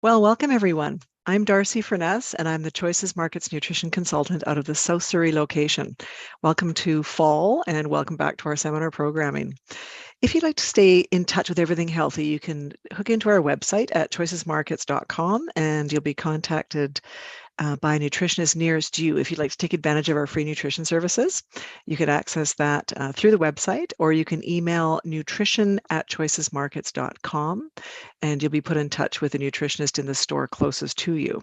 Well, welcome everyone. I'm Darcy Furness, and I'm the Choices Markets Nutrition Consultant out of the South Surrey location. Welcome to fall, and welcome back to our seminar programming. If you'd like to stay in touch with everything healthy, you can hook into our website at choicesmarkets.com, and you'll be contacted by a nutritionist nearest you. If you'd like to take advantage of our free nutrition services, you can access that through the website, or you can email nutrition@choicesmarkets.com, and you'll be put in touch with a nutritionist in the store closest to you.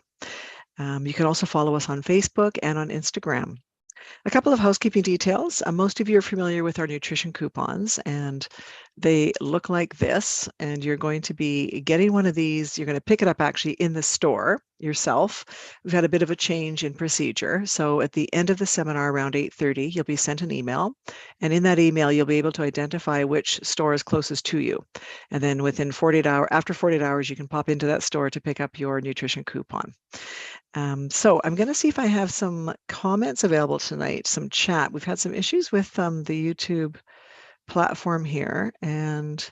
You can also follow us on Facebook and on Instagram. A couple of housekeeping details. Most of you are familiar with our nutrition coupons, and they look like this. And you're going to be getting one of these. You're going to pick it up actually in the store yourself. We've had a bit of a change in procedure. So at the end of the seminar around 8:30, you'll be sent an email. And in that email, you'll be able to identify which store is closest to you. And then within 48 hours, after 48 hours, you can pop into that store to pick up your nutrition coupon. So I'm going to see if I have some comments available tonight, some chat. We've had some issues with the YouTube platform here, and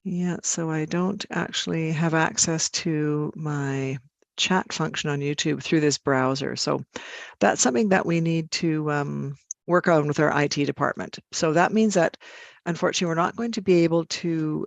yeah, so I don't actually have access to my chat function on YouTube through this browser. So that's something that we need to work on with our IT department. So that means that unfortunately, we're not going to be able to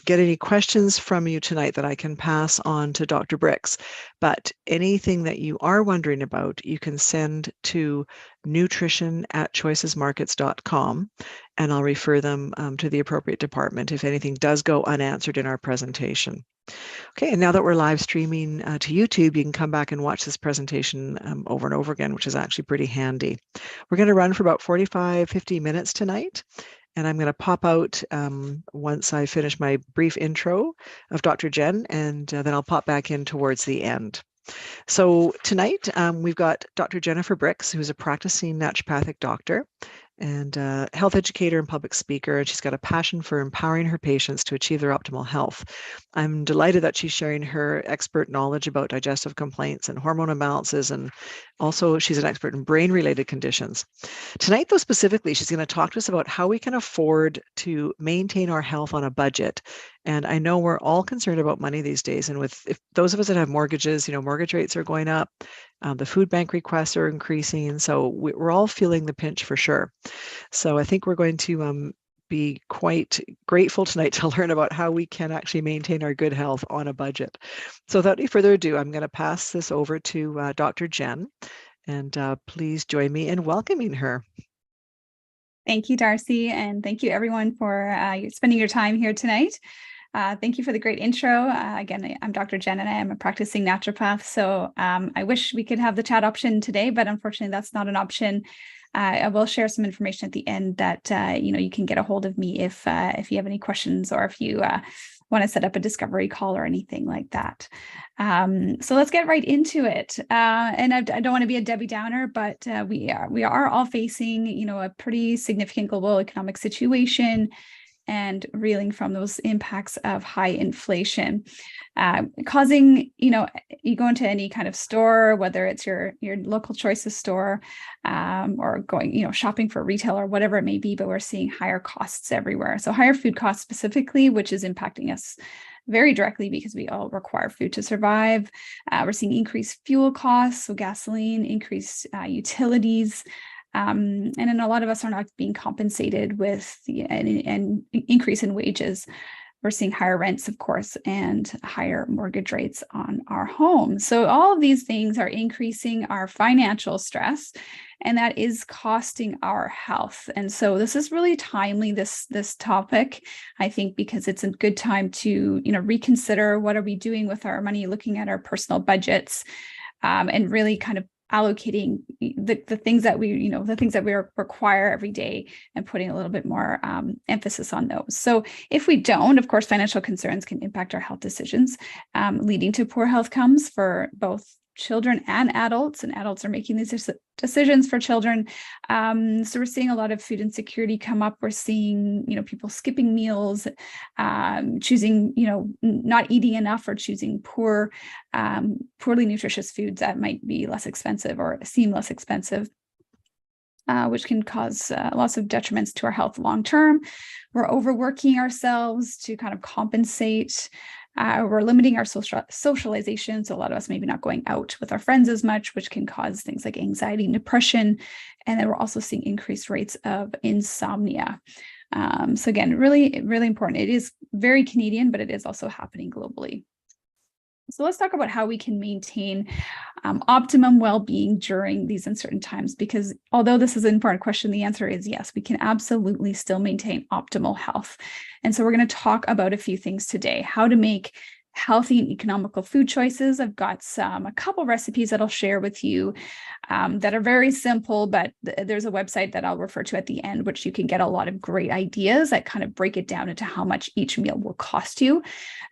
get any questions from you tonight that I can pass on to Dr. Brix. But anything that you are wondering about, you can send to nutrition@choicesmarkets.com, and I'll refer them to the appropriate department if anything does go unanswered in our presentation. Okay, and now that we're live streaming to YouTube, you can come back and watch this presentation over and over again, which is actually pretty handy. We're going to run for about 45, 50 minutes tonight. And I'm going to pop out once I finish my brief intro of Dr. Jen, and then I'll pop back in towards the end. So tonight we've got Dr. Jennifer Brix, who's a practicing naturopathic doctor and health educator and public speaker, and she's got a passion for empowering her patients to achieve their optimal health. I'm delighted that she's sharing her expert knowledge about digestive complaints and hormone imbalances, and also she's an expert in brain-related conditions. Tonight, though, specifically, she's going to talk to us about how we can afford to maintain our health on a budget. And I know we're all concerned about money these days, and if those of us that have mortgages, mortgage rates are going up, the food bank requests are increasing, so we're all feeling the pinch for sure. So I think we're going to be quite grateful tonight to learn about how we can actually maintain our good health on a budget. So without any further ado, I'm going to pass this over to Dr. Jen, and please join me in welcoming her. Thank you, Darcy, and thank you everyone for spending your time here tonight. Thank you for the great intro. Again, I'm Dr. Jen, and I am a practicing naturopath. So I wish we could have the chat option today, but unfortunately that's not an option. I will share some information at the end that you can get a hold of me if you have any questions, or if you want to set up a discovery call or anything like that. So let's get right into it. And I don't want to be a Debbie Downer, but we are all facing a pretty significant global economic situation, and reeling from those impacts of high inflation, causing, you go into any kind of store, whether it's your local Choices store, or going, shopping for retail or whatever it may be, but we're seeing higher costs everywhere. So higher food costs specifically, which is impacting us very directly because we all require food to survive. We're seeing increased fuel costs, so gasoline, increased utilities, and then a lot of us are not being compensated with an increase in wages. We're seeing higher rents, of course, and higher mortgage rates on our homes. So all of these things are increasing our financial stress, and that is costing our health. And so this is really timely, this topic, I think, because it's a good time to reconsider what are we doing with our money, looking at our personal budgets, and really kind of allocating the things that we require every day, and putting a little bit more emphasis on those. So if we don't, of course, financial concerns can impact our health decisions, leading to poor health outcomes for both children and adults are making these decisions for children. So we're seeing a lot of food insecurity come up. We're seeing, people skipping meals, choosing, not eating enough, or choosing poorly nutritious foods that might be less expensive or seem less expensive, which can cause lots of detriments to our health long term. We're overworking ourselves to kind of compensate We're limiting our socialization. So a lot of us maybe not going out with our friends as much, which can cause things like anxiety and depression. And then we're also seeing increased rates of insomnia. So again, really, really important. It is very Canadian, but it is also happening globally. So let's talk about how we can maintain optimum well-being during these uncertain times, because although this is an important question, the answer is yes, we can absolutely still maintain optimal health. And so we're going to talk about a few things today, how to make healthy and economical food choices. I've got a couple recipes that I'll share with you that are very simple, but there's a website that I'll refer to at the end, which you can get a lot of great ideas that kind of break it down into how much each meal will cost you.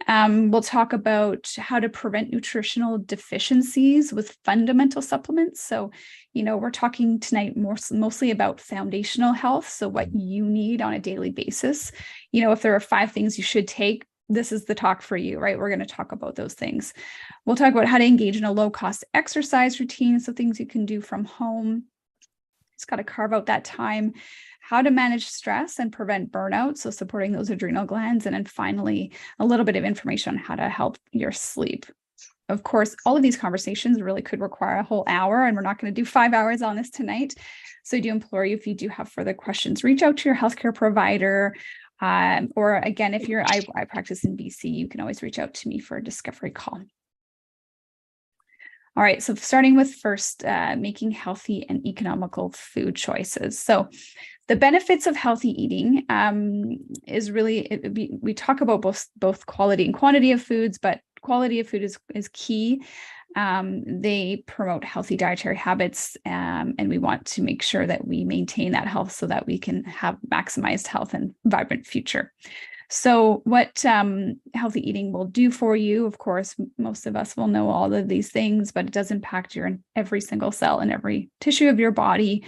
We'll talk about how to prevent nutritional deficiencies with fundamental supplements. So, we're talking tonight mostly about foundational health. So what you need on a daily basis. If there are 5 things you should take, this is the talk for you, right? We're going to talk about those things. We'll talk about how to engage in a low-cost exercise routine, so things you can do from home. Just got to carve out that time. How to manage stress and prevent burnout, so supporting those adrenal glands. And then finally, a little bit of information on how to help your sleep. Of course, all of these conversations really could require a whole hour, and we're not going to do 5 hours on this tonight. So I do implore you, if you do have further questions, reach out to your healthcare provider. Or again, if I practice in BC, you can always reach out to me for a discovery call. All right, so starting with first, making healthy and economical food choices. So the benefits of healthy eating is really, we talk about both quality and quantity of foods, but quality of food is key. They promote healthy dietary habits, and we want to make sure that we maintain that health so that we can have maximized health and vibrant future. So what healthy eating will do for you, of course, most of us will know all of these things, but it does impact every single cell and every tissue of your body.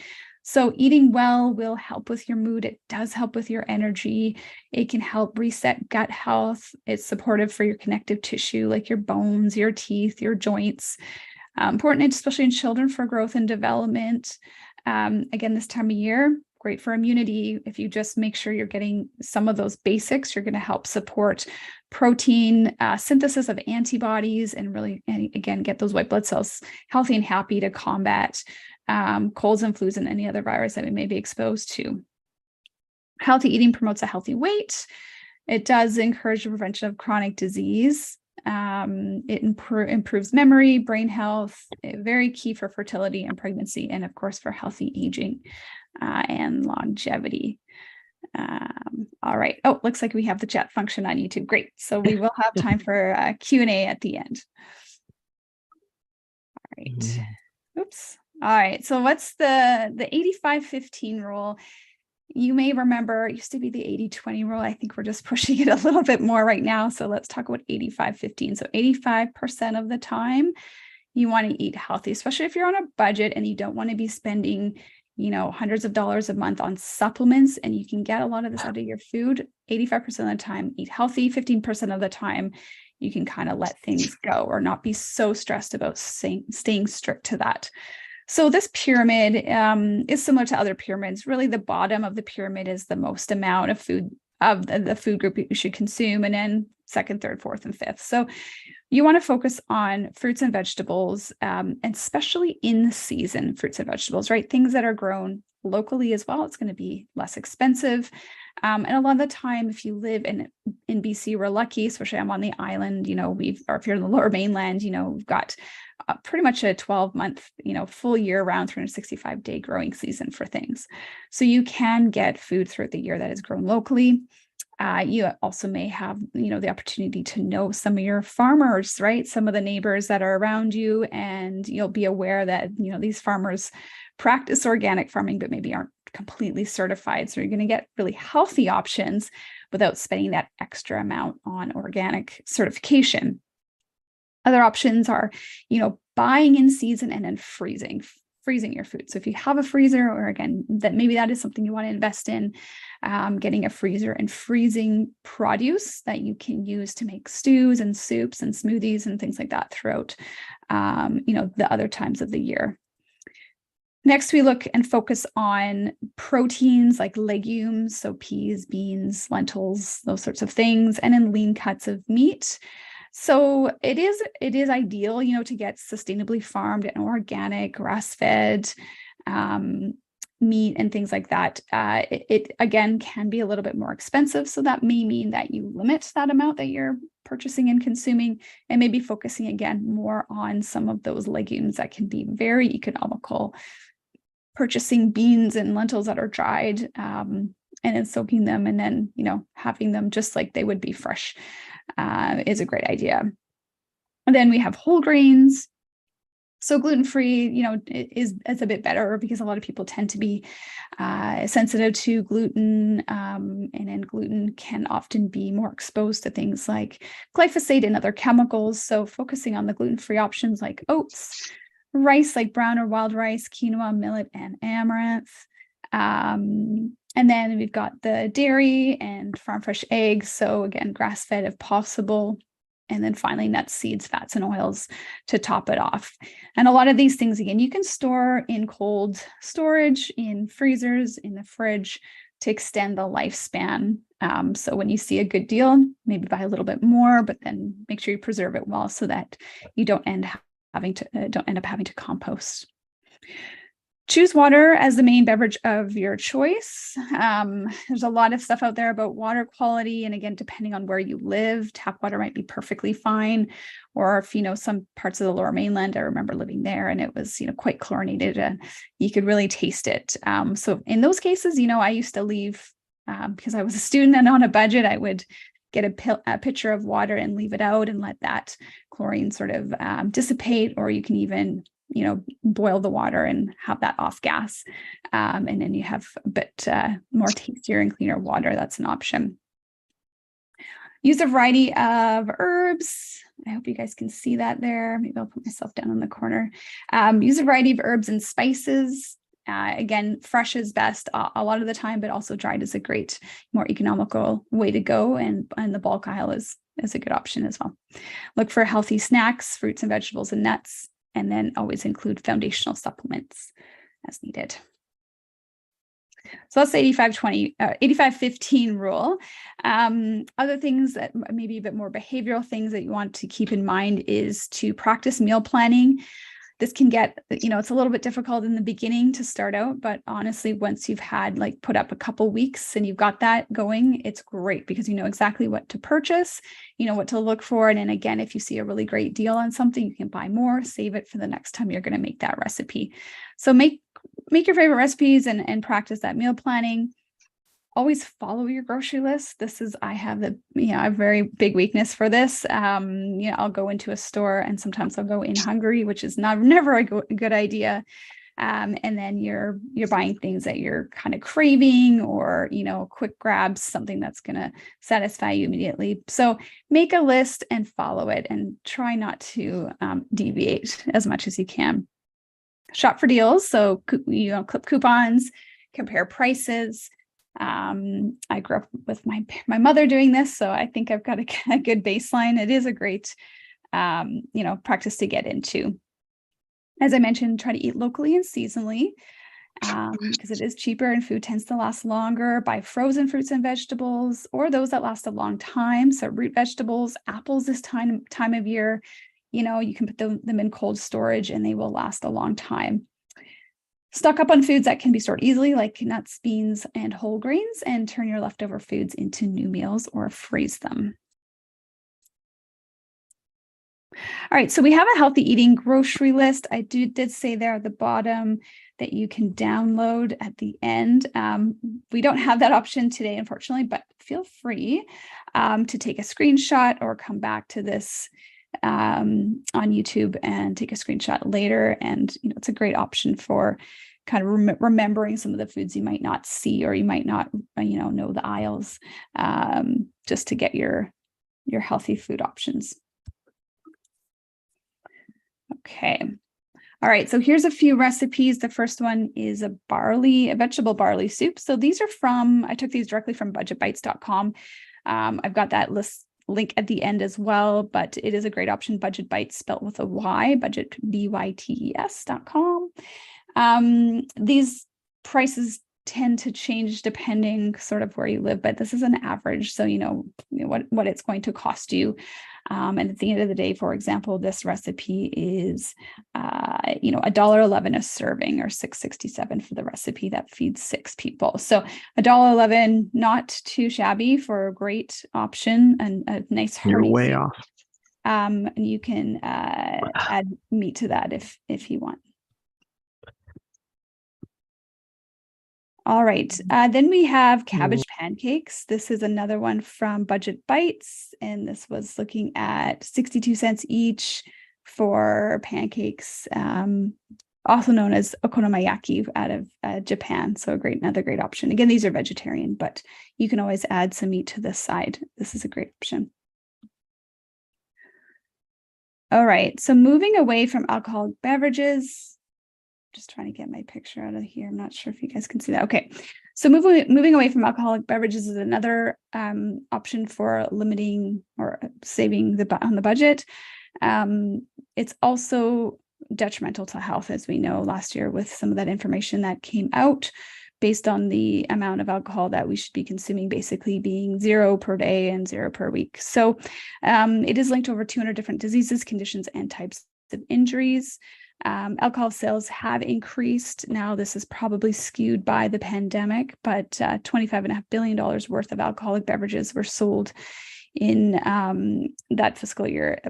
So eating well will help with your mood. It does help with your energy. It can help reset gut health. It's supportive for your connective tissue, like your bones, your teeth, your joints. Important, especially in children, for growth and development. Again, this time of year, great for immunity. If you just make sure you're getting some of those basics, you're going to help support protein synthesis of antibodies and really, again, get those white blood cells healthy and happy to combat colds and flus and any other virus that we may be exposed to. Healthy eating promotes a healthy weight. It does encourage the prevention of chronic disease. It improves memory, brain health, very key for fertility and pregnancy, and of course for healthy aging and longevity. All right. Oh, looks like we have the chat function on YouTube. Great. So we will have time for Q&A at the end. All right. Oops. All right. So what's the 85-15 rule? You may remember it used to be the 80-20 rule. I think we're just pushing it a little bit more right now. So let's talk about 85-15. So 85% of the time you want to eat healthy, especially if you're on a budget and you don't want to be spending, hundreds of dollars a month on supplements, and you can get a lot of this out of your food. 85% of the time, eat healthy. 15% of the time, you can kind of let things go or not be so stressed about staying strict to that. So this pyramid is similar to other pyramids. Really, the bottom of the pyramid is the most amount of food of the food group you should consume, and then second, third, fourth, and fifth. So you want to focus on fruits and vegetables, and especially in season fruits and vegetables, right? Things that are grown locally as well. It's going to be less expensive. And a lot of the time, if you live in BC, we're lucky, especially I'm on the island, or if you're in the Lower Mainland, we've got pretty much a 12-month, full year round, 365-day growing season for things. So you can get food throughout the year that is grown locally. You also may have, the opportunity to know some of your farmers, right? Some of the neighbors that are around you, and you'll be aware that, these farmers practice organic farming, but maybe aren't completely certified. So you're going to get really healthy options without spending that extra amount on organic certification. Other options are, buying in season and then freezing your food. So if you have a freezer, or again, that is something you want to invest in, getting a freezer and freezing produce that you can use to make stews and soups and smoothies and things like that throughout, the other times of the year. Next, we look and focus on proteins like legumes, so peas, beans, lentils, those sorts of things, and then lean cuts of meat. So it is ideal, to get sustainably farmed and organic, grass-fed meat and things like that. It again can be a little bit more expensive, so that may mean that you limit that amount that you're purchasing and consuming, and maybe focusing again more on some of those legumes that can be very economical. Purchasing beans and lentils that are dried, and then soaking them, and then having them just like they would be fresh is a great idea. And then we have whole grains. So gluten-free, is a bit better, because a lot of people tend to be sensitive to gluten, and then gluten can often be more exposed to things like glyphosate and other chemicals. So focusing on the gluten-free options like oats, rice like brown or wild rice, quinoa, millet, and amaranth. And then we've got the dairy and farm fresh eggs. So again, grass-fed if possible. And then finally, nuts, seeds, fats, and oils to top it off. And a lot of these things, again, you can store in cold storage, in freezers, in the fridge, to extend the lifespan. So when you see a good deal, maybe buy a little bit more, but then make sure you preserve it well, so that you don't end up having to compost. Choose water as the main beverage of your choice. There's a lot of stuff out there about water quality. And again, depending on where you live, tap water might be perfectly fine. Or if, some parts of the Lower Mainland, I remember living there and it was, quite chlorinated, and you could really taste it. So in those cases, I used to leave, because I was a student and on a budget, I would get a pitcher of water and leave it out and let that chlorine sort of dissipate. Or you can even boil the water and have that off gas. And then you have a bit more tastier and cleaner water. That's an option. Use a variety of herbs. I hope you guys can see that there. Maybe I'll put myself down in the corner. Use a variety of herbs and spices. Again, fresh is best a lot of the time, but also dried is a great, more economical way to go. And the bulk aisle is a good option as well. Look for healthy snacks, fruits and vegetables and nuts. And then always include foundational supplements as needed. So that's the 85-15 rule. Other things that maybe a bit more behavioral things that you want to keep in mind is to practice meal planning. This can get, it's a little bit difficult in the beginning to start out, but honestly, once you've had put up a couple weeks and you've got that going, it's great, because you know exactly what to purchase, what to look for. And then again, if you see a really great deal on something, you can buy more, save it for the next time you're going to make that recipe. So make your favorite recipes and practice that meal planning. Always follow your grocery list. I have a very big weakness for this. I'll go into a store and sometimes I'll go in hungry, which is never a good idea. And then you're buying things that you're kind of craving, or, quick grabs, something that's going to satisfy you immediately. So make a list and follow it, and try not to deviate as much as you can. Shop for deals. So, clip coupons, compare prices. I grew up with my mother doing this, so I think I've got a good baseline. It is a great, practice to get into. As I mentioned, try to eat locally and seasonally, because it is cheaper and food tends to last longer. Buy frozen fruits and vegetables, or those that last a long time. So root vegetables, apples this time of year, you can put them in cold storage and they will last a long time. Stock up on foods that can be stored easily, like nuts, beans, and whole grains, and turn your leftover foods into new meals or freeze them. All right, so we have a healthy eating grocery list. I did say there at the bottom that you can download at the end. We don't have that option today, unfortunately, but feel free to take a screenshot or come back to this on YouTube and take a screenshot later. And it's a great option for kind of remembering some of the foods you might not see, or you might not know the aisles, just to get your healthy food options. Okay. All right, so here's a few recipes. The first one is a vegetable barley soup. So these are I took these directly from budgetbytes.com. I've got that link at the end as well, but it is a great option. Budget Bytes spelled with a Y, budget, BYTES.com. These prices tend to change depending sort of where you live, but this is an average. So, what it's going to cost you. And at the end of the day, for example, this recipe is, $1.11 a serving, or $6.67 for the recipe that feeds 6 people. So $1.11, not too shabby for a great option and a nice hearty. You're way off. And you can add meat to that if you want. All right, then we have cabbage pancakes. This is another one from Budget Bites, and this was looking at 62 cents each for pancakes, also known as okonomiyaki out of Japan. So another great option. Again, these are vegetarian, but you can always add some meat to this side. This is a great option. All right, so moving away from alcoholic beverages, just trying to get my picture out of here. I'm not sure if you guys can see that. Okay, so moving away from alcoholic beverages is another option for limiting or saving on the budget. It's also detrimental to health, as we know last year with some of that information that came out based on the amount of alcohol that we should be consuming, basically being 0 per day and 0 per week. So it is linked to over 200 different diseases, conditions, and types of injuries. Alcohol sales have increased. Now, this is probably skewed by the pandemic, but $25.5 billion worth of alcoholic beverages were sold in that fiscal year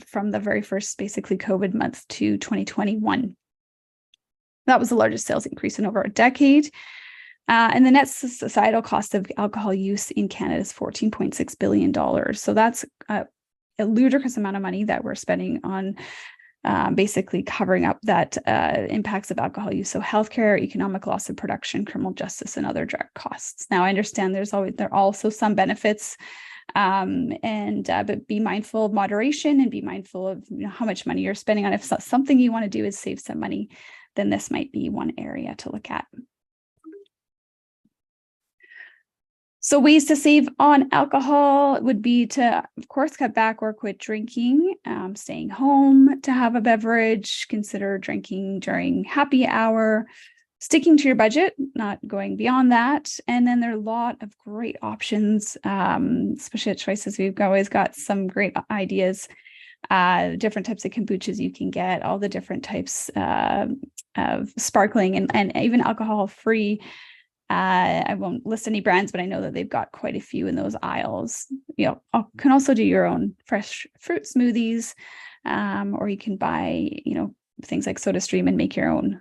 from the very first, basically, COVID month to 2021. That was the largest sales increase in over a decade. And the net societal cost of alcohol use in Canada is $14.6 billion. So that's a ludicrous amount of money that we're spending on basically covering up that impacts of alcohol use. So healthcare, economic loss of production, criminal justice, and other direct costs. Now, I understand there are also some benefits, but be mindful of moderation and be mindful of how much money you're spending on. If something you want to do is save some money, then this might be one area to look at. So ways to save on alcohol would be to, of course, cut back or quit drinking, staying home to have a beverage, consider drinking during happy hour, sticking to your budget, not going beyond that. And then there are a lot of great options, especially at Choices. We've always got some great ideas, different types of kombuchas you can get, all the different types of sparkling and even alcohol-free. I won't list any brands, but I know that they've got quite a few in those aisles. You can also do your own fresh fruit smoothies, or you can buy, things like SodaStream and make your own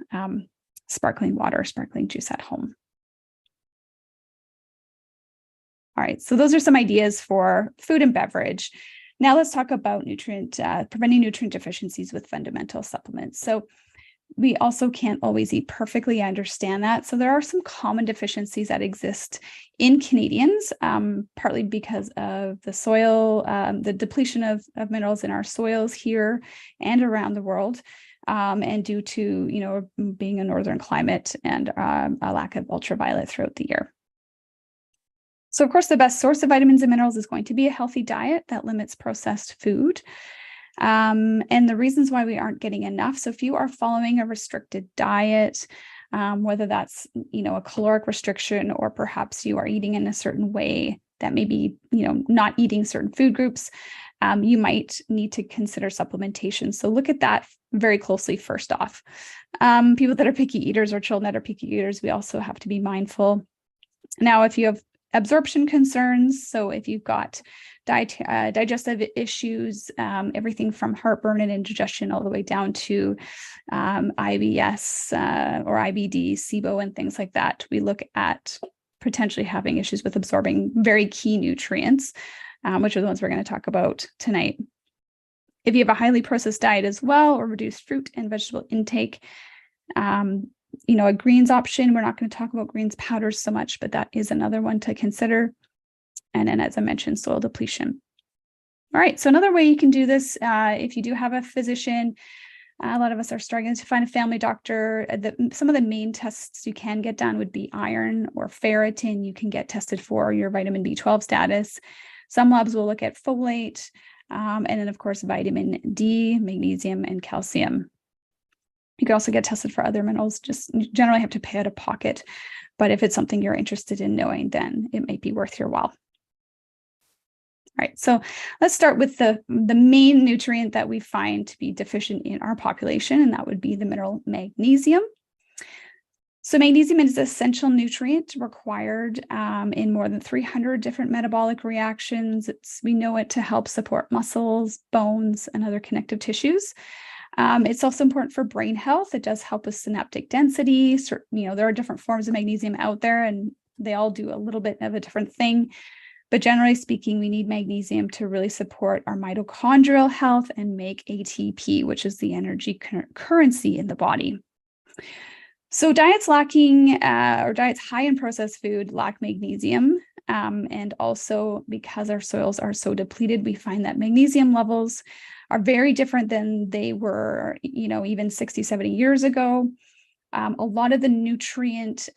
sparkling water, sparkling juice at home. All right, so those are some ideas for food and beverage. Now let's talk about preventing nutrient deficiencies with fundamental supplements. So we also can't always eat perfectly. I understand that. So there are some common deficiencies that exist in Canadians, partly because of the soil, the depletion of minerals in our soils here and around the world, and due to, being a northern climate and a lack of ultraviolet throughout the year. So, of course, the best source of vitamins and minerals is going to be a healthy diet that limits processed food. And the reasons why we aren't getting enough. So if you are following a restricted diet, whether that's, a caloric restriction, or perhaps you are eating in a certain way that may be, not eating certain food groups, you might need to consider supplementation. So look at that very closely first off. People that are picky eaters or children that are picky eaters, we also have to be mindful. Now, if you have absorption concerns, so if you've got digestive issues, everything from heartburn and indigestion all the way down to IBS or IBD, SIBO, and things like that, we look at potentially having issues with absorbing very key nutrients, which are the ones we're going to talk about tonight. If you have a highly processed diet as well, or reduced fruit and vegetable intake, a greens option, we're not going to talk about greens powders so much, but that is another one to consider. And then, as I mentioned, soil depletion. All right, so another way you can do this, if you do have a physician, a lot of us are struggling to find a family doctor. Some of the main tests you can get done would be iron or ferritin. You can get tested for your vitamin B12 status. Some labs will look at folate, and then, of course, vitamin D, magnesium, and calcium. You can also get tested for other minerals, just generally have to pay out of pocket. But if it's something you're interested in knowing, then it might be worth your while. All right, so let's start with the main nutrient that we find to be deficient in our population, and that would be the mineral magnesium. So magnesium is an essential nutrient required in more than 300 different metabolic reactions. We know it to help support muscles, bones, and other connective tissues. It's also important for brain health. It does help with synaptic density. So, there are different forms of magnesium out there, and they all do a little bit of a different thing. But generally speaking, we need magnesium to really support our mitochondrial health and make ATP, which is the energy currency in the body. So diets lacking or diets high in processed food lack magnesium. And also because our soils are so depleted, we find that magnesium levels are very different than they were, even 60, 70 years ago. A lot of the nutrient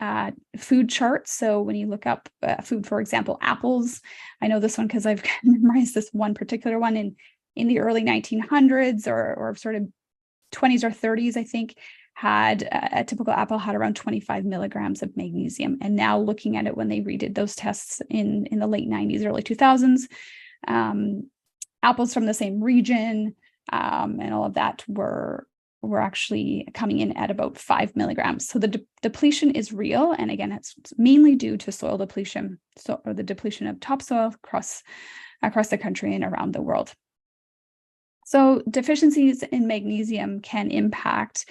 food charts. So when you look up food, for example, apples, I know this one because I've memorized this one particular one in the early 1900s or sort of 20s or 30s, I think, had a typical apple had around 25 milligrams of magnesium. And now looking at it when they redid those tests in the late 90s, early 2000s, apples from the same region and all of that were actually coming in at about 5 milligrams. So the depletion is real. And again, it's mainly due to soil depletion, or the depletion of topsoil across the country and around the world. So deficiencies in magnesium can impact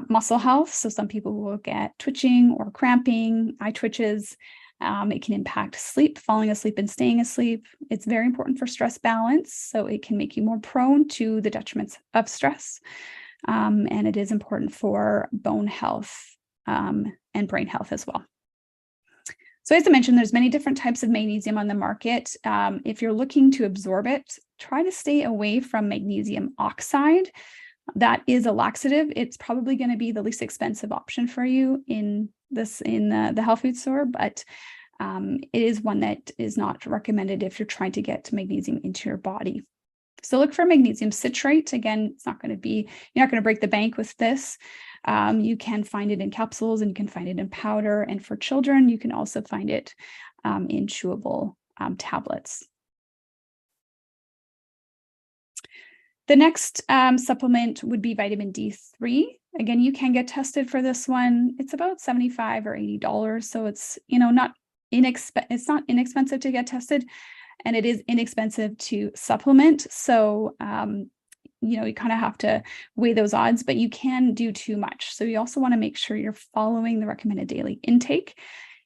muscle health. So some people will get twitching or cramping, eye twitches. It can impact sleep, falling asleep and staying asleep. It's very important for stress balance. So it can make you more prone to the detriments of stress. And it is important for bone health and brain health as well. So as I mentioned, there's many different types of magnesium on the market. If you're looking to absorb it, try to stay away from magnesium oxide. That is a laxative. It's probably going to be the least expensive option for you in the health food store, but it is one that is not recommended if you're trying to get magnesium into your body. So look for magnesium citrate. Again, you're not going to break the bank with this. You can find it in capsules and you can find it in powder. And for children, you can also find it in chewable tablets. The next supplement would be vitamin D3. Again, you can get tested for this one. It's about $75 or $80. So it's, it's not inexpensive to get tested, and it is inexpensive to supplement. So, you kind of have to weigh those odds, but you can do too much. So you also want to make sure you're following the recommended daily intake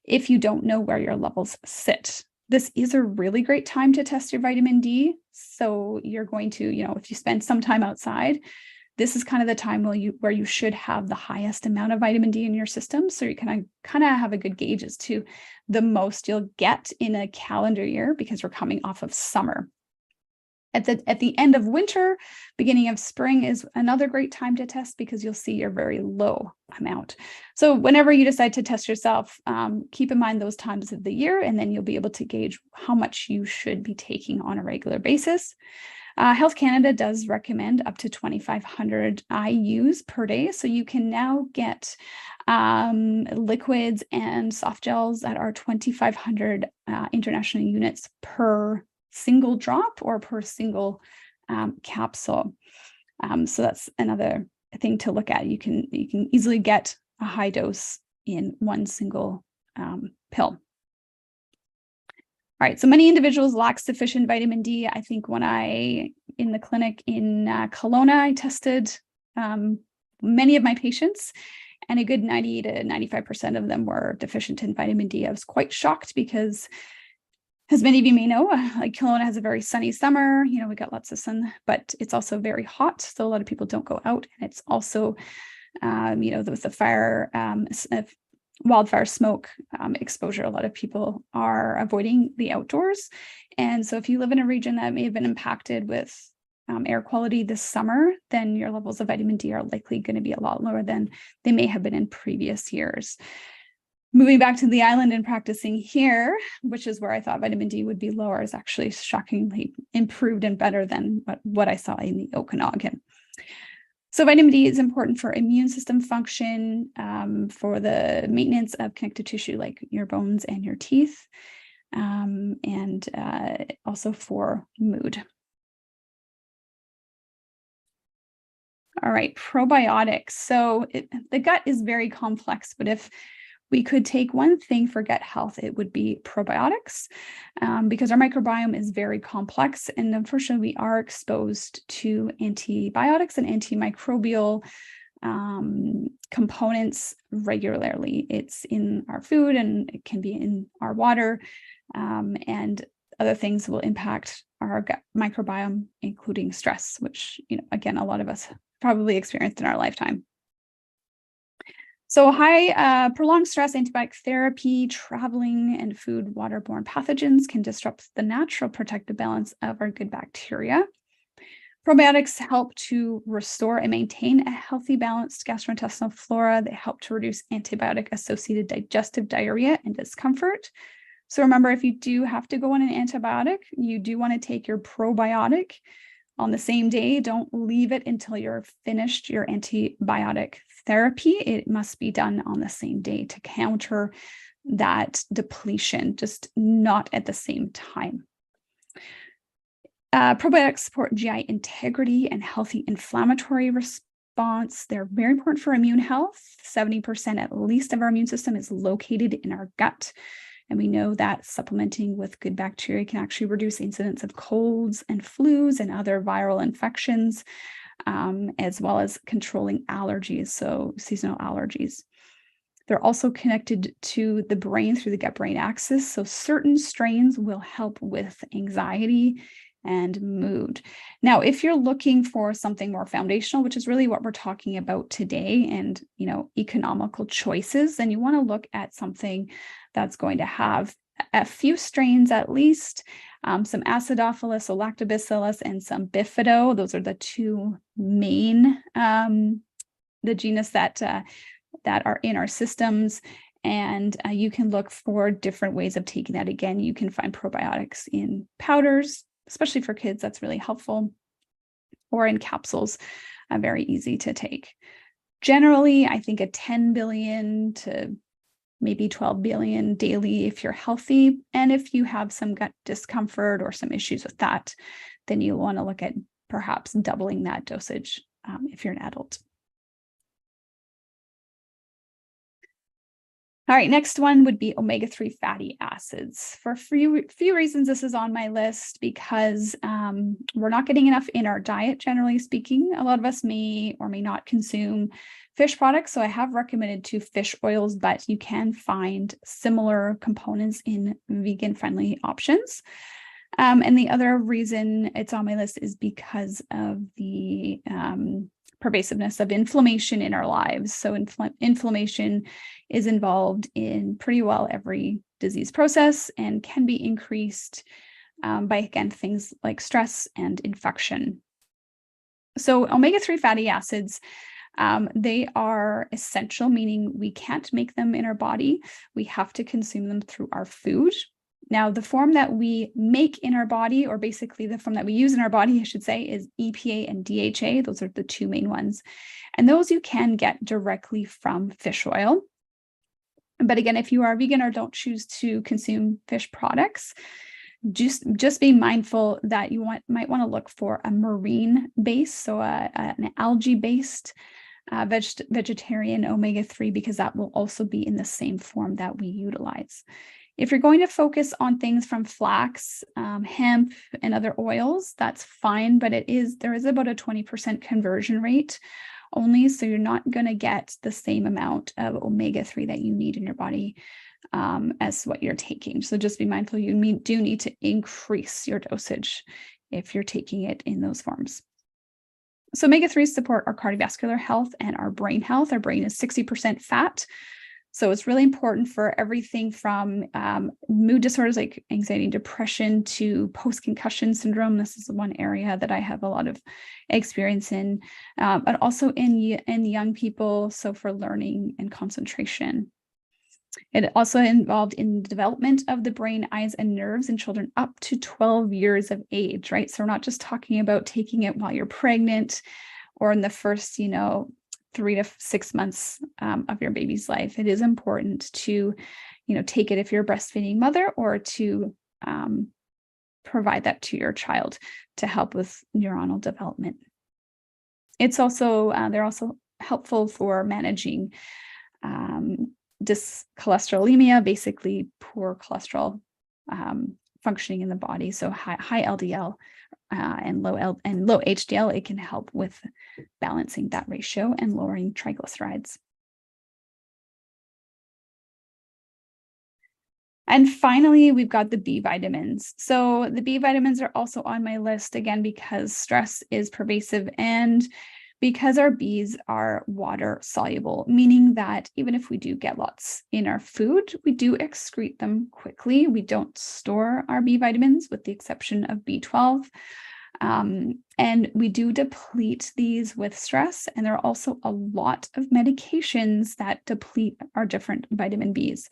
if you don't know where your levels sit. This is a really great time to test your vitamin D. So you're going to, if you spend some time outside, this is kind of the time where you should have the highest amount of vitamin D in your system. So you can kind of have a good gauge as to the most you'll get in a calendar year, because we're coming off of summer. At the end of winter, beginning of spring is another great time to test, because you'll see your very low amount. So whenever you decide to test yourself, keep in mind those times of the year, and then you'll be able to gauge how much you should be taking on a regular basis. Health Canada does recommend up to 2,500 IUs per day. So you can now get liquids and soft gels that are 2,500 international units per single drop or per single capsule. So that's another thing to look at. You can easily get a high dose in one single pill. All right, so many individuals lack sufficient vitamin D. I think when in the clinic in Kelowna, I tested many of my patients, and a good 90 to 95% of them were deficient in vitamin D. I was quite shocked because, as many of you may know, like Kelowna has a very sunny summer. We got lots of sun, but it's also very hot. So a lot of people don't go out. And it's also, with the fire, wildfire smoke exposure, a lot of people are avoiding the outdoors. And so if you live in a region that may have been impacted with air quality this summer, then your levels of vitamin D are likely going to be a lot lower than they may have been in previous years. Moving back to the island and practicing here, which is where I thought vitamin D would be lower, is actually shockingly improved and better than what I saw in the Okanagan. So vitamin D is important for immune system function, for the maintenance of connective tissue like your bones and your teeth, and also for mood. All right, probiotics. So the gut is very complex, but if we could take one thing for gut health, it would be probiotics, because our microbiome is very complex. And unfortunately, we are exposed to antibiotics and antimicrobial components regularly. It's in our food and it can be in our water, and other things will impact our gut microbiome, including stress, which, again, a lot of us probably experienced in our lifetime. So prolonged stress, antibiotic therapy, traveling, and food waterborne pathogens can disrupt the natural protective balance of our good bacteria. Probiotics help to restore and maintain a healthy, balanced gastrointestinal flora. They help to reduce antibiotic-associated digestive diarrhea and discomfort. So remember, if you do have to go on an antibiotic, you do want to take your probiotic on the same day. Don't leave it until you're finished your antibiotic therapy. It must be done on the same day to counter that depletion, just not at the same time. Probiotics support GI integrity and healthy inflammatory response. They're very important for immune health. 70% at least of our immune system is located in our gut. And we know that supplementing with good bacteria can actually reduce incidence of colds and flus and other viral infections, as well as controlling allergies, so seasonal allergies. They're also connected to the brain through the gut-brain axis. So certain strains will help with anxiety and mood. Now, if you're looking for something more foundational, which is really what we're talking about today, and economical choices, then you want to look at something that's going to have a few strains at least, some acidophilus, so lactobacillus, and some bifido. Those are the two main, the genus that are in our systems. And you can look for different ways of taking that. Again, you can find probiotics in powders, especially for kids. That's really helpful, or in capsules, very easy to take. Generally, I think a 10 billion to maybe 12 billion daily if you're healthy. And if you have some gut discomfort or some issues with that, then you want to look at perhaps doubling that dosage if you're an adult. All right, next one would be omega-3 fatty acids. For a few reasons, this is on my list, because we're not getting enough in our diet, generally speaking. A lot of us may or may not consume fish products, so I have recommended 2 fish oils, but you can find similar components in vegan-friendly options. And the other reason it's on my list is because of the pervasiveness of inflammation in our lives. So inflammation is involved in pretty well every disease process and can be increased by, again, things like stress and infection. So omega-3 fatty acids, they are essential, meaning we can't make them in our body. We have to consume them through our food. Now, the form that we make in our body, or basically the form that we use in our body, I should say, is EPA and DHA. Those are the 2 main ones. And those you can get directly from fish oil. But again, if you are vegan or don't choose to consume fish products, just be mindful that you might want to look for a marine base, so an algae-based vegetarian omega-3, because that will also be in the same form that we utilize. If you're going to focus on things from flax, hemp, and other oils, that's fine, but there is about a 20% conversion rate only, so you're not going to get the same amount of omega-3 that you need in your body as what you're taking. So just be mindful, you do need to increase your dosage if you're taking it in those forms. So omega-3s support our cardiovascular health and our brain health. Our brain is 60% fat. So it's really important for everything from mood disorders like anxiety and depression to post-concussion syndrome. This is one area that I have a lot of experience in, but also in young people, so for learning and concentration. It also involved in the development of the brain, eyes, and nerves in children up to 12 years of age, right? So we're not just talking about taking it while you're pregnant or in the first, 3 to 6 months of your baby's life. It is important to, take it if you're a breastfeeding mother, or to provide that to your child to help with neuronal development. It's also, they're also helpful for managing dyscholesterolemia, basically poor cholesterol functioning in the body. So high LDL and low HDL, it can help with balancing that ratio and lowering triglycerides. And finally, we've got the B vitamins. So the B vitamins are also on my list, again, because stress is pervasive and because our Bs are water soluble, meaning that even if we do get lots in our food, we do excrete them quickly. We don't store our B vitamins, with the exception of B12. And we do deplete these with stress. And there are also a lot of medications that deplete our different vitamin Bs.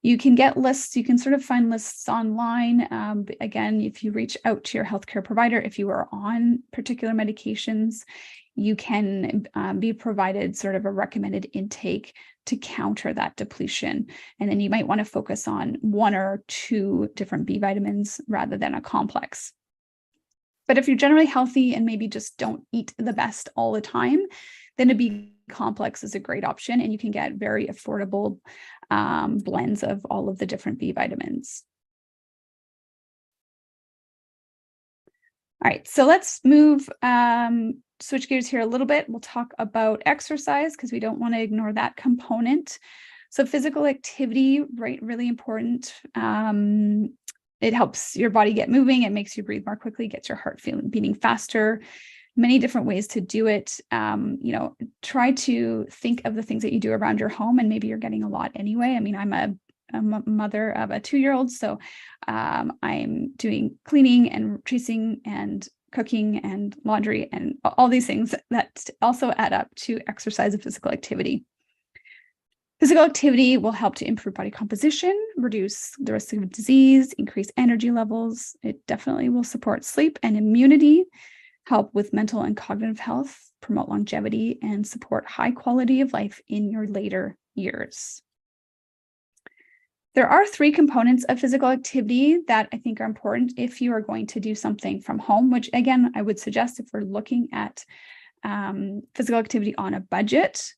You can get lists, you can sort of find lists online. Again, if you reach out to your healthcare provider, if you are on particular medications, you can be provided sort of a recommended intake to counter that depletion. And then you might want to focus on 1 or 2 different B vitamins rather than a complex. But if you're generally healthy and maybe just don't eat the best all the time, then a B complex is a great option, and you can get very affordable blends of all of the different B vitamins. All right, so let's switch gears here a little bit. We'll talk about exercise because we don't want to ignore that component. So physical activity, right, really important. It helps your body get moving. It makes you breathe more quickly, gets your heart beating faster. Many different ways to do it. Try to think of the things that you do around your home, and maybe you're getting a lot anyway. I mean, I'm a mother of a 2-year-old, so I'm doing cleaning and chasing and cooking and laundry and all these things that also add up to exercise and physical activity. Physical activity will help to improve body composition, reduce the risk of disease, increase energy levels. It definitely will support sleep and immunity, help with mental and cognitive health, promote longevity, and support high quality of life in your later years. There are 3 components of physical activity that I think are important if you are going to do something from home, which again, I would suggest if we're looking at physical activity on a budget,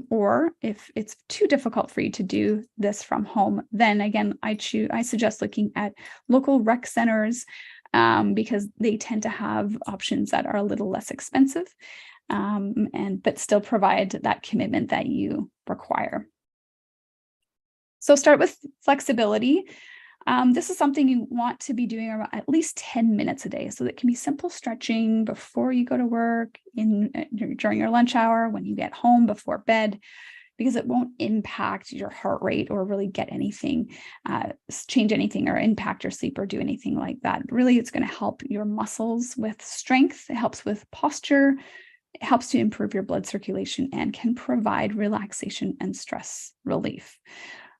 or if it's too difficult for you to do this from home, then again, I suggest looking at local rec centers, because they tend to have options that are a little less expensive, but still provide that commitment that you require. So start with flexibility. This is something you want to be doing around at least 10 minutes a day. So that can be simple stretching before you go to work, during your lunch hour, when you get home, before bed, because it won't impact your heart rate or really get anything, change anything or impact your sleep or do anything like that. Really, it's going to help your muscles with strength. It helps with posture. It helps to improve your blood circulation and can provide relaxation and stress relief.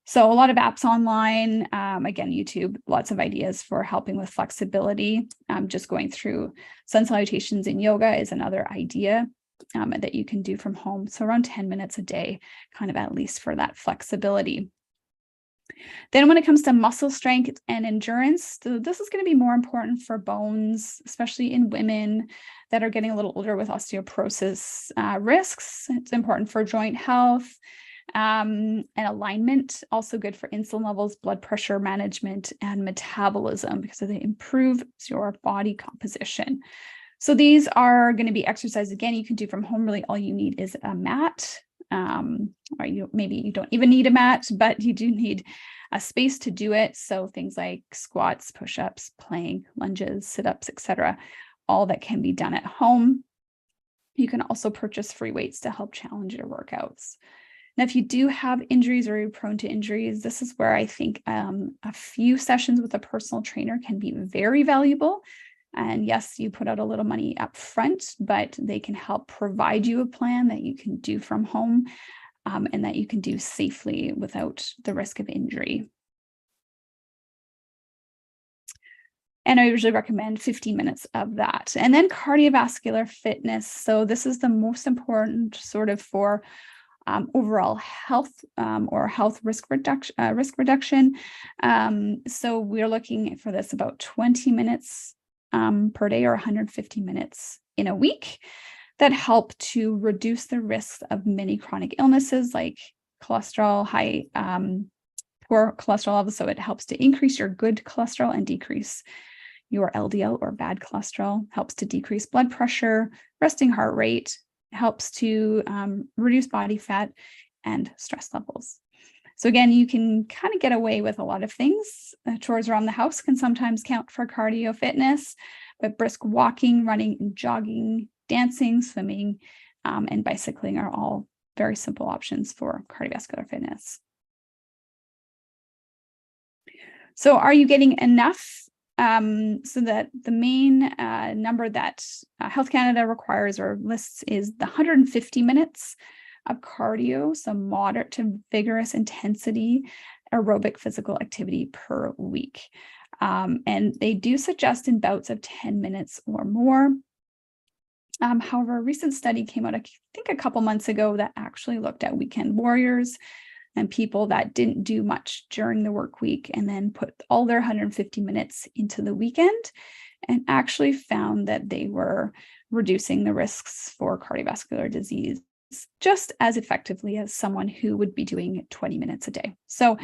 So a lot of apps online, again, YouTube, lots of ideas for helping with flexibility. Just going through sun salutations in yoga is another idea that you can do from home. So around 10 minutes a day, kind of at least for that flexibility. Then when it comes to muscle strength and endurance, so this is going to be more important for bones, especially in women that are getting a little older with osteoporosis risks. It's important for joint health. And alignment, also good for insulin levels, blood pressure management, and metabolism, because they improve your body composition. So these are going to be exercises, again, you can do from home. Really, all you need is a mat, or maybe you don't even need a mat, but you do need a space to do it. So things like squats, push-ups, plank, lunges, sit-ups, etc., all that can be done at home. You can also purchase free weights to help challenge your workouts. Now, if you do have injuries or you're prone to injuries, this is where I think a few sessions with a personal trainer can be very valuable. And yes, you put out a little money up front, but they can help provide you a plan that you can do from home, and that you can do safely without the risk of injury. And I usually recommend 15 minutes of that. And then cardiovascular fitness. So this is the most important sort of for overall health or health risk reduction. So we're looking for this about 20 minutes per day or 150 minutes in a week that help to reduce the risks of many chronic illnesses like cholesterol, poor cholesterol levels. So it helps to increase your good cholesterol and decrease your LDL or bad cholesterol, helps to decrease blood pressure, resting heart rate, helps to reduce body fat and stress levels. So again, you can kind of get away with a lot of things. Chores around the house can sometimes count for cardio fitness, but brisk walking, running, and jogging, dancing, swimming, and bicycling are all very simple options for cardiovascular fitness. So are you getting enough? So that the main number that Health Canada requires or lists is the 150 minutes of cardio, so moderate to vigorous intensity aerobic physical activity per week. And they do suggest in bouts of 10 minutes or more. However, a recent study came out, I think a couple months ago, that actually looked at weekend warriors and people that didn't do much during the work week and then put all their 150 minutes into the weekend and actually found that they were reducing the risks for cardiovascular disease just as effectively as someone who would be doing 20 minutes a day. So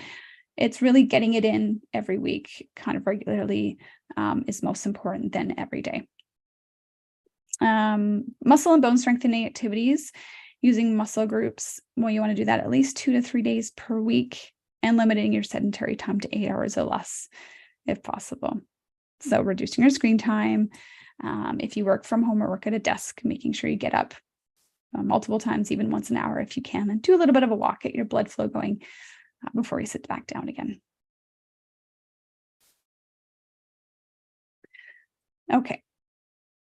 it's really getting it in every week, kind of regularly, is most important than every day. Muscle and bone strengthening activities using muscle groups. Well, you want to do that at least 2 to 3 days per week and limiting your sedentary time to 8 hours or less if possible. So reducing your screen time. If you work from home or work at a desk, making sure you get up multiple times, even once an hour if you can, and do a little bit of a walk, get your blood flow going before you sit back down again. Okay.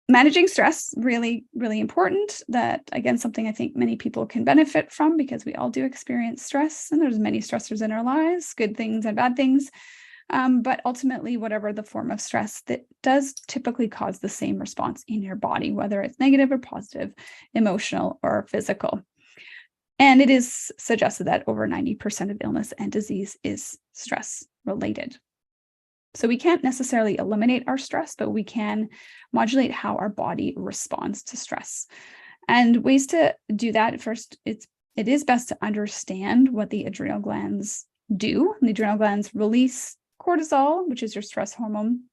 Managing stress, really, really important. That, again, something I think many people can benefit from because we all do experience stress and there's many stressors in our lives, good things and bad things. But ultimately, whatever the form of stress, that does typically cause the same response in your body, whether it's negative or positive, emotional or physical. And it is suggested that over 90% of illness and disease is stress related. So we can't necessarily eliminate our stress, but we can modulate how our body responds to stress. And ways to do that, first, it is best to understand what the adrenal glands do. The adrenal glands release cortisol, which is your stress hormone.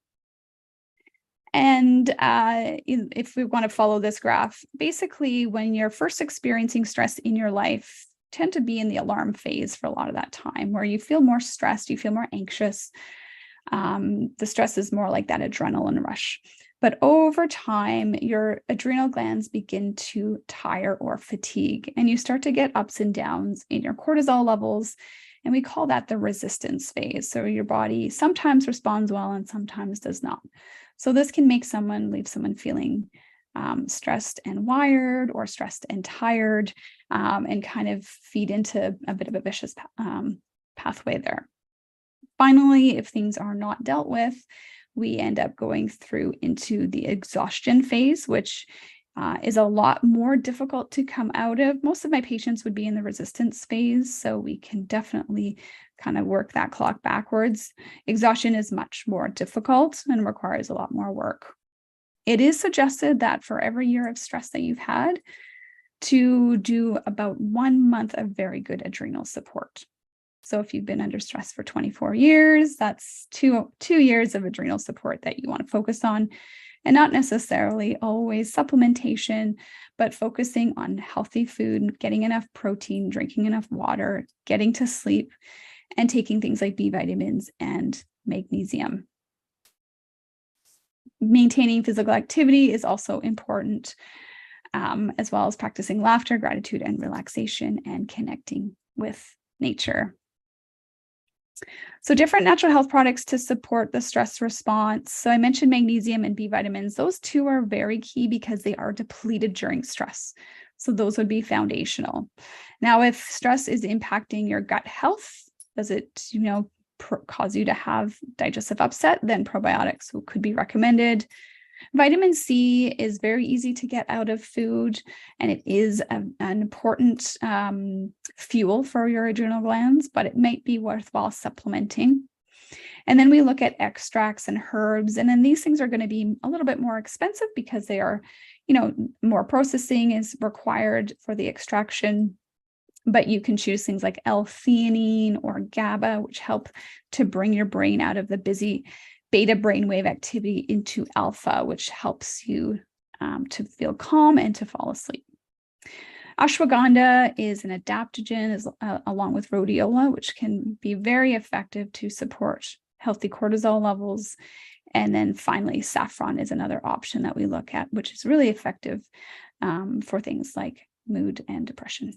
And if we want to follow this graph, basically when you're first experiencing stress in your life, tend to be in the alarm phase for a lot of that time, where you feel more stressed, you feel more anxious. The stress is more like that adrenaline rush. But over time, your adrenal glands begin to tire or fatigue, and you start to get ups and downs in your cortisol levels. And we call that the resistance phase. So your body sometimes responds well and sometimes does not. So this can leave someone feeling stressed and wired, or stressed and tired, and kind of feed into a bit of a vicious pathway there. Finally, if things are not dealt with, we end up going through into the exhaustion phase, which is a lot more difficult to come out of. Most of my patients would be in the resistance phase, so we can definitely kind of work that clock backwards. Exhaustion is much more difficult and requires a lot more work. It is suggested that for every year of stress that you've had, to do about 1 month of very good adrenal support. So if you've been under stress for 24 years, that's two years of adrenal support that you want to focus on, and not necessarily always supplementation, but focusing on healthy food, getting enough protein, drinking enough water, getting to sleep, and taking things like B vitamins and magnesium. Maintaining physical activity is also important, as well as practicing laughter, gratitude, and relaxation, and connecting with nature. So different natural health products to support the stress response. So I mentioned magnesium and B vitamins. Those two are very key because they are depleted during stress. So those would be foundational. Now, if stress is impacting your gut health, does it, cause you to have digestive upset, then probiotics could be recommended. Vitamin C is very easy to get out of food, and it is an important fuel for your adrenal glands, but it might be worthwhile supplementing. And then we look at extracts and herbs, and then these things are going to be a little bit more expensive because they are, more processing is required for the extraction. But you can choose things like L-theanine or GABA, which help to bring your brain out of the busy beta brainwave activity into alpha, which helps you to feel calm and to fall asleep. Ashwagandha is an adaptogen, along with rhodiola, which can be very effective to support healthy cortisol levels. And then finally, saffron is another option that we look at, which is really effective for things like mood and depression.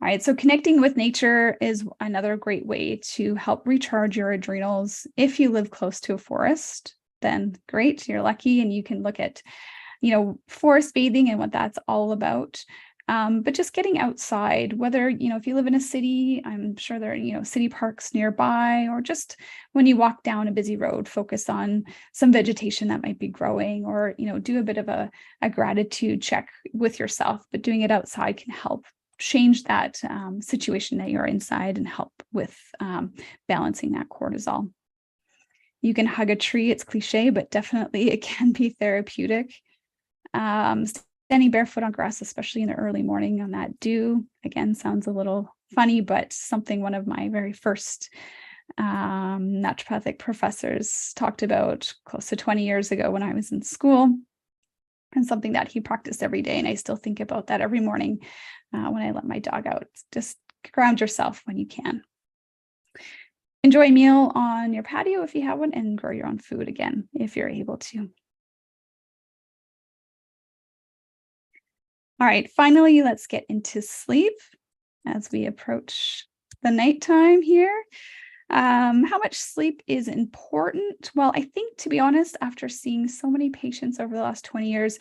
All right, so connecting with nature is another great way to help recharge your adrenals. If you live close to a forest, then great, you're lucky, and you can look at, forest bathing and what that's all about. But just getting outside, whether, if you live in a city, I'm sure there are, city parks nearby, or just when you walk down a busy road, focus on some vegetation that might be growing, or, do a bit of a gratitude check with yourself, but doing it outside can help change that situation that you're inside and help with balancing that cortisol. You can hug a tree. It's cliche, but definitely it can be therapeutic. Standing barefoot on grass, especially in the early morning on that dew, again, sounds a little funny, but something one of my very first naturopathic professors talked about close to 20 years ago when I was in school, and something that he practiced every day. And I still think about that every morning when I let my dog out. Just ground yourself when you can. Enjoy a meal on your patio if you have one, and grow your own food again if you're able to. All right, finally, let's get into sleep as we approach the nighttime here. How much sleep is important? Well, I think, to be honest, after seeing so many patients over the last 20 years,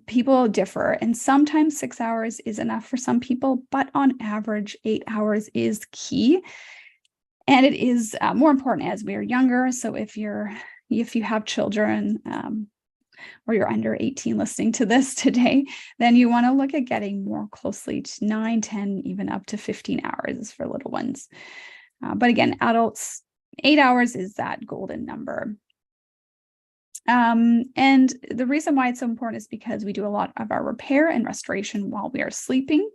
people differ, and sometimes 6 hours is enough for some people, but on average, 8 hours is key. And it is more important as we are younger. So if you have children, or you're under 18 listening to this today, then you want to look at getting more closely to 9, 10, even up to 15 hours for little ones. But again, adults, 8 hours is that golden number. And the reason why it's so important is because we do a lot of our repair and restoration while we are sleeping.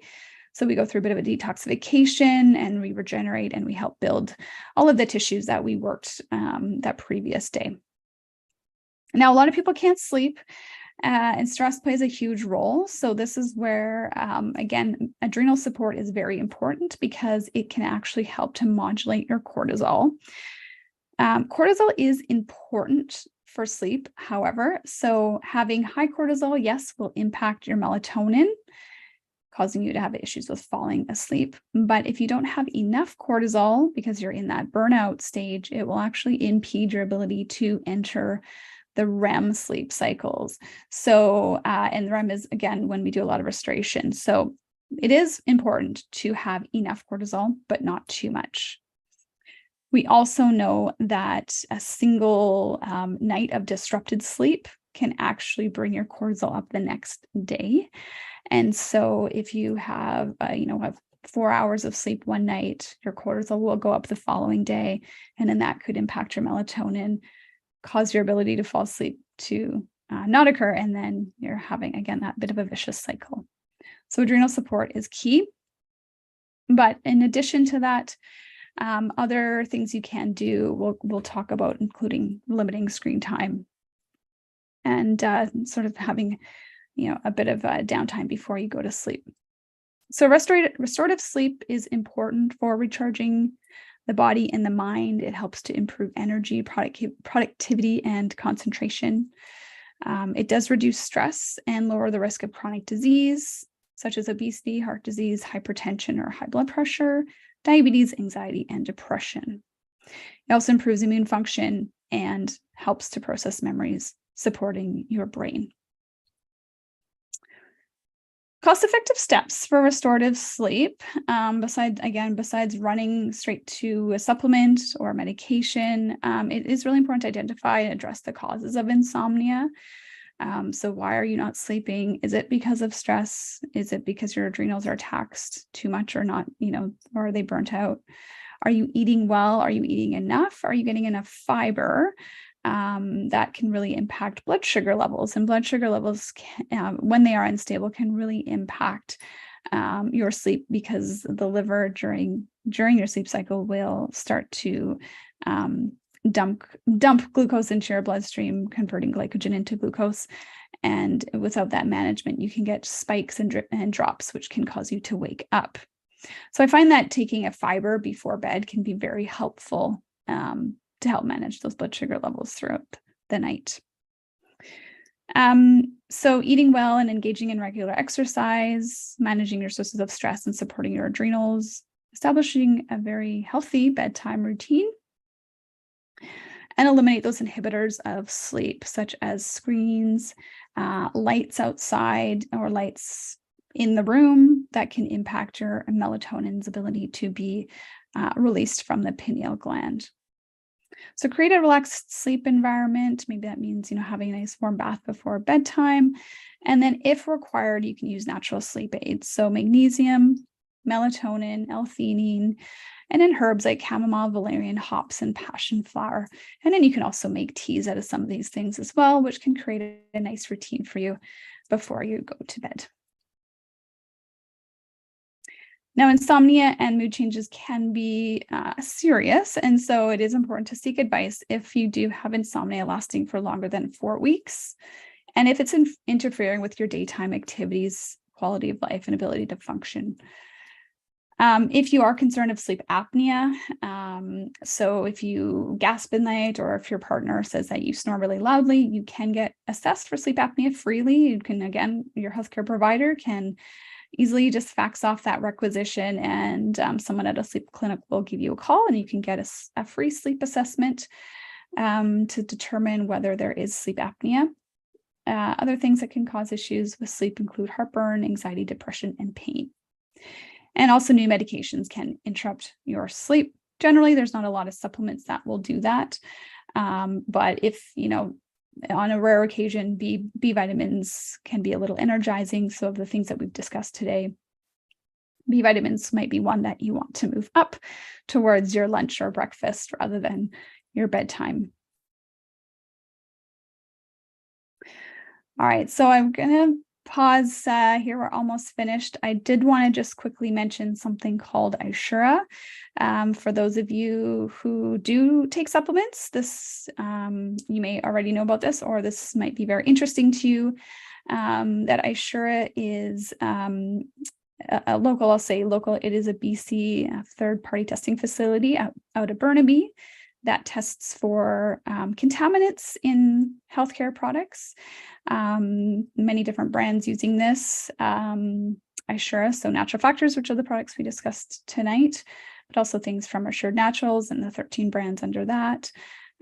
So we go through a bit of a detoxification, and we regenerate, and we help build all of the tissues that we worked that previous day. Now, a lot of people can't sleep, and stress plays a huge role. So this is where, again, adrenal support is very important because it can actually help to modulate your cortisol. Cortisol is important for sleep, however. So having high cortisol, yes, will impact your melatonin, causing you to have issues with falling asleep. But if you don't have enough cortisol because you're in that burnout stage, it will actually impede your ability to enter the REM sleep cycles. So, and REM is, again, when we do a lot of restoration. So it is important to have enough cortisol, but not too much. We also know that a single night of disrupted sleep can actually bring your cortisol up the next day. And so if you have 4 hours of sleep one night, your cortisol will go up the following day. And then that could impact your melatonin, cause your ability to fall asleep to not occur. And then you're having, again, that bit of a vicious cycle. So adrenal support is key. But in addition to that, other things you can do, we'll talk about, including limiting screen time and sort of having, a bit of downtime before you go to sleep. So restorative sleep is important for recharging the body and the mind. It helps to improve energy, productivity, and concentration. It does reduce stress and lower the risk of chronic disease, such as obesity, heart disease, hypertension, or high blood pressure, diabetes, anxiety, and depression. It also improves immune function and helps to process memories, supporting your brain. Cost-effective steps for restorative sleep, besides running straight to a supplement or medication, it is really important to identify and address the causes of insomnia. So why are you not sleeping? Is it because of stress? Is it because your adrenals are taxed too much or not, or are they burnt out? Are you eating well? Are you eating enough? Are you getting enough fiber? That can really impact blood sugar levels, and blood sugar levels, when they are unstable, can really impact your sleep, because the liver during your sleep cycle will start to dump glucose into your bloodstream, converting glycogen into glucose. And without that management, you can get spikes and drops, which can cause you to wake up. So I find that taking a fiber before bed can be very helpful to help manage those blood sugar levels throughout the night. So eating well and engaging in regular exercise, managing your sources of stress and supporting your adrenals, establishing a very healthy bedtime routine, and eliminate those inhibitors of sleep, such as screens, lights outside, or lights in the room that can impact your melatonin's ability to be released from the pineal gland. So create a relaxed sleep environment. Maybe that means, having a nice warm bath before bedtime. And then if required, you can use natural sleep aids. So magnesium, melatonin, L-theanine, and then herbs like chamomile, valerian, hops, and passion flower. And then you can also make teas out of some of these things as well, which can create a nice routine for you before you go to bed. Now, insomnia and mood changes can be serious, and so it is important to seek advice if you do have insomnia lasting for longer than 4 weeks, and if it's interfering with your daytime activities, quality of life, and ability to function. If you are concerned of sleep apnea, so if you gasp at night, or if your partner says that you snore really loudly, you can get assessed for sleep apnea freely. You can, again, your healthcare provider can easily just fax off that requisition, and someone at a sleep clinic will give you a call, and you can get a free sleep assessment to determine whether there is sleep apnea. Other things that can cause issues with sleep include heartburn, anxiety, depression, and pain. And also, new medications can interrupt your sleep. Generally, there's not a lot of supplements that will do that. But if, on a rare occasion, B vitamins can be a little energizing. So of the things that we've discussed today, B vitamins might be one that you want to move up towards your lunch or breakfast rather than your bedtime. All right, so I'm going to pause here. We're almost finished. I did want to just quickly mention something called Ishura. For those of you who do take supplements, this you may already know about this, or this might be very interesting to you. That Ishura is a local, I'll say local, it is a BC third-party testing facility out of Burnaby that tests for contaminants in healthcare products. Many different brands using this. Ishura, so Natural Factors, which are the products we discussed tonight, but also things from Assured Naturals and the 13 brands under that.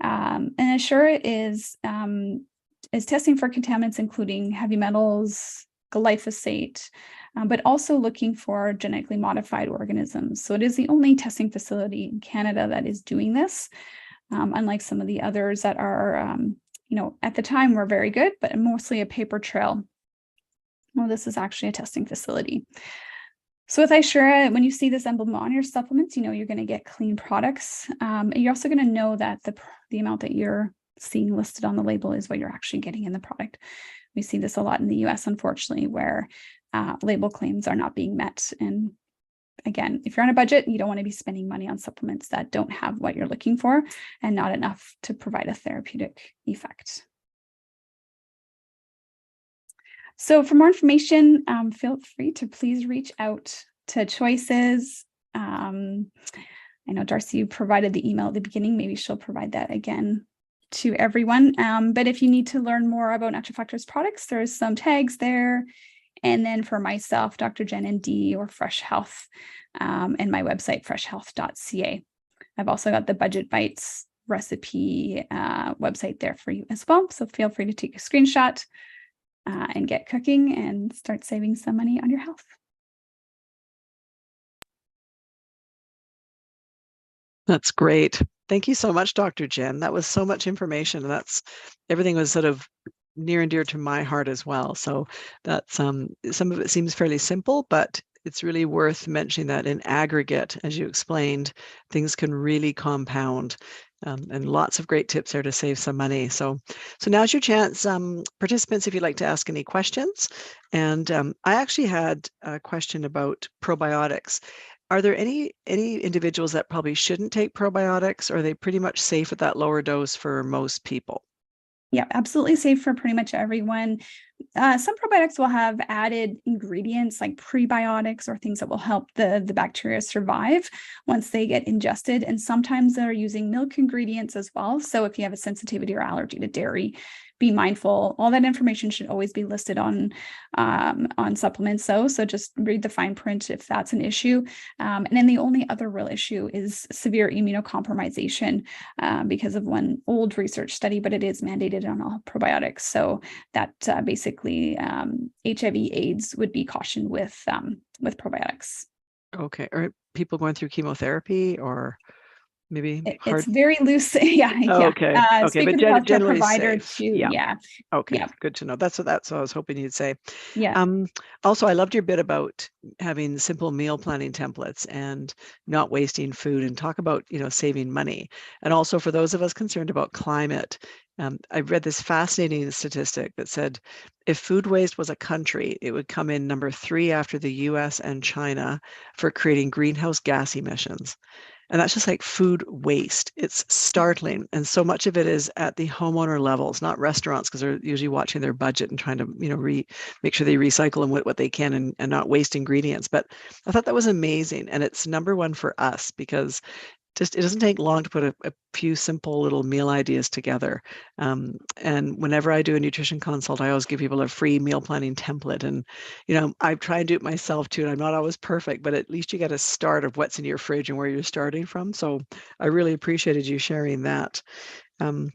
And Ishura is testing for contaminants, including heavy metals, glyphosate, but also looking for genetically modified organisms. So it is the only testing facility in Canada that is doing this, unlike some of the others that are, at the time were very good, but mostly a paper trail. Well, this is actually a testing facility. So with Ishura, when you see this emblem on your supplements, you're going to get clean products. You're also going to know that the amount that you're seeing listed on the label is what you're actually getting in the product. We see this a lot in the US, unfortunately, where label claims are not being met. And again, if you're on a budget, you don't want to be spending money on supplements that don't have what you're looking for and not enough to provide a therapeutic effect. So for more information, feel free to please reach out to Choices. I know Darcy provided the email at the beginning. Maybe she'll provide that again to everyone. But if you need to learn more about Natural Factors products, there's some tags there. And then for myself, Dr. Jen ND or Fresh Health, and my website, freshhealth.ca. I've also got the Budget Bites recipe website there for you as well. So feel free to take a screenshot. and get cooking and start saving some money on your health. That's great. Thank you so much, Dr. Jen. That was so much information. Everything was sort of near and dear to my heart as well. So that's some of it seems fairly simple, but it's really worth mentioning that in aggregate, as you explained, things can really compound. And lots of great tips there to save some money. So now's your chance, participants, if you'd like to ask any questions. And I actually had a question about probiotics. Are there any individuals that probably shouldn't take probiotics, or are they pretty much safe at that lower dose for most people? Yeah, absolutely safe for pretty much everyone. Some probiotics will have added ingredients like prebiotics or things that will help the bacteria survive once they get ingested. And sometimes they're using milk ingredients as well. So if you have a sensitivity or allergy to dairy, be mindful. All that information should always be listed on supplements, though. So just read the fine print if that's an issue. And then the only other real issue is severe immunocompromisation because of one old research study, but it is mandated on all probiotics. So that basically HIV/AIDS would be cautioned with probiotics. Okay. Are people going through chemotherapy, or maybe It's hard? very loose. Yeah, Oh, yeah. okay. Okay, Speak but with your healthcare generally provider safe. too. Yeah. Yeah, Okay, yeah, good to know. That's what I was hoping you'd say. yeah. Also, I loved your bit about having simple meal planning templates and not wasting food, and talk about, saving money. And also for those of us concerned about climate, I read this fascinating statistic that said if food waste was a country, it would come in number 3 after the US and China for creating greenhouse gas emissions. And that's just like food waste. It's startling. And so much of it is at the homeowner levels, not restaurants, because they're usually watching their budget and trying to, make sure they recycle and what they can, and not waste ingredients. But I thought that was amazing. And it's number one for us, because it doesn't take long to put a few simple little meal ideas together. And whenever I do a nutrition consult, I always give people a free meal planning template. And, I try and do it myself too. And I'm not always perfect, but at least you get a start of what's in your fridge and where you're starting from. So I really appreciated you sharing that. Um,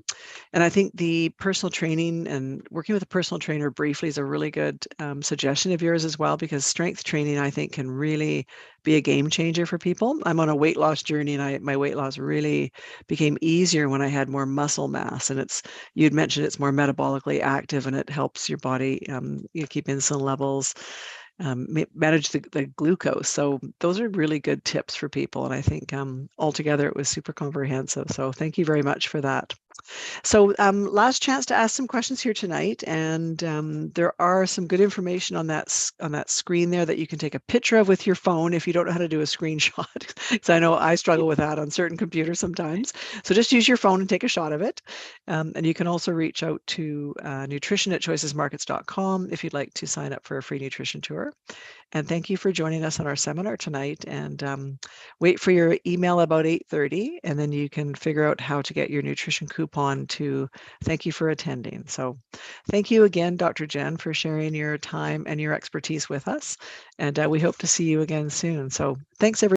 and I think the personal training and working with a personal trainer briefly is a really good suggestion of yours as well, because strength training, I think, can really be a game changer for people. I'm on a weight loss journey, and my weight loss really became easier when I had more muscle mass. And you'd mentioned it's more metabolically active, and it helps your body keep insulin levels, manage the glucose. So those are really good tips for people. And I think altogether it was super comprehensive. So thank you very much for that. So last chance to ask some questions here tonight. And there are some good information on that screen there that you can take a picture of with your phone if you don't know how to do a screenshot. Because I know I struggle with that on certain computers sometimes. So just use your phone and take a shot of it. And you can also reach out to nutrition@choicesmarkets.com if you'd like to sign up for a free nutrition tour. And thank you for joining us on our seminar tonight. And wait for your email about 8:30, and then you can figure out how to get your nutrition coupon to thank you for attending. So thank you again, Dr. Jen, for sharing your time and your expertise with us. And we hope to see you again soon. So thanks, everyone.